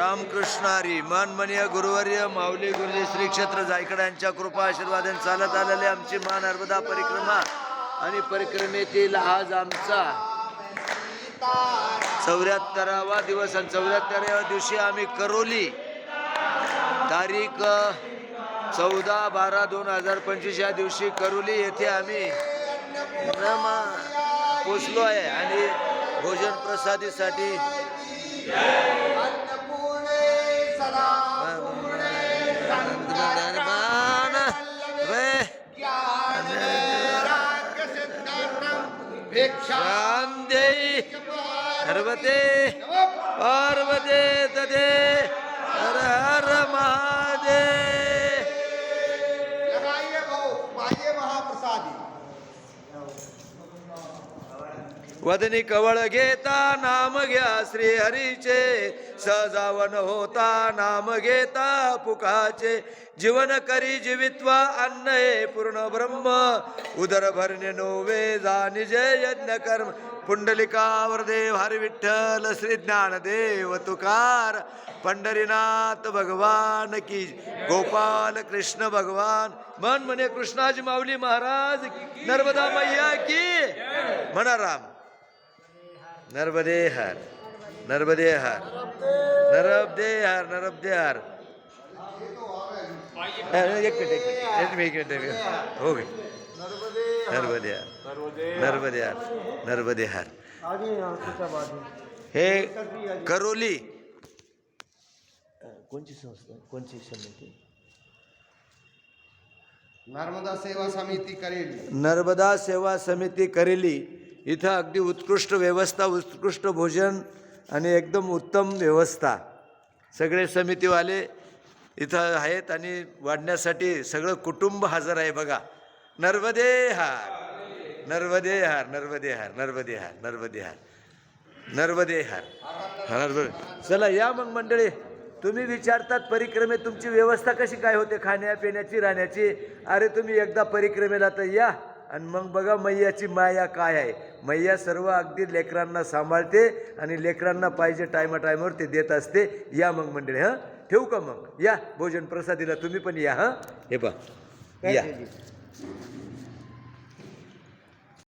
रामकृष्ण हरी. माननीय गुरुवर्य माऊली गुरुजी श्री क्षेत्र जायकडे यांच्या कृपा आशीर्वादाने चालत आलेली आमची मा नर्मदा परिक्रमा आणि परिक्रमेतील आज आमचा 74वा दिवस आणि 74व्या दिवशी आम्ही करोली तारीख 14/12/2025 या दिवशी करोली येथे आम्ही पोचलो आहे आणि भोजन प्रसादीसाठी सर्वते पार्वते तदे हर हर महादेव. वदनी कवळ घेता नाम घ्या श्री हरीचे, सजावन होता नाम घेता पुकाचे. जीवन करी जीवित्वा अन्न हे पूर्ण ब्रह्म, उदर भरणे नोवे जाणी जय यज्ञ कर्म. पुंडलिकावर देव हरी विठ्ठल श्री ज्ञानदेव तुकार. पंढरीनाथ भगवान की, गोपाल कृष्ण भगवान. मन म्हणे कृष्णाजी माऊली महाराज, नर्मदा मैया की म्हणा राम. नर्मदे हर, नर्मदे हर, नर्मदे हर, नर्मदे हर. एक मिनिट हो गए. नर्मदे हर, नर्मदे हर, नर्मदे हर. हे करोली कोणची संस्था, कोणची समिती? नर्मदा सेवा समिती करेली. नर्मदा सेवा समिती करेली. इथं अगदी उत्कृष्ट व्यवस्था, उत्कृष्ट भोजन आणि एकदम उत्तम व्यवस्था. सगळे समितीवाले इथं आहेत आणि वाढण्यासाठी सगळं कुटुंब हजर आहे बघा. नर्मदे हार, नर्मदे हार, नर्मदे हार, नर्मदे हार, नर्मदे हार, नर्मदे हार, नर्मदे. चला या मग मंडळी. तुम्ही विचारतात परिक्रमेत तुमची व्यवस्था कशी काय होते, खाण्यापिण्याची, राहण्याची. अरे तुम्ही एकदा परिक्रमेला तर या आणि मग बघा मैयाची माया काय आहे. मैया सर्व अगदी लेकरांना सांभाळते आणि लेकरांना पाहिजे टायमावर ते देत असते. या मग मंडळी. हां ठेवू का मग? या भोजन प्रसादीला तुम्ही पण या. हां हे पहा या.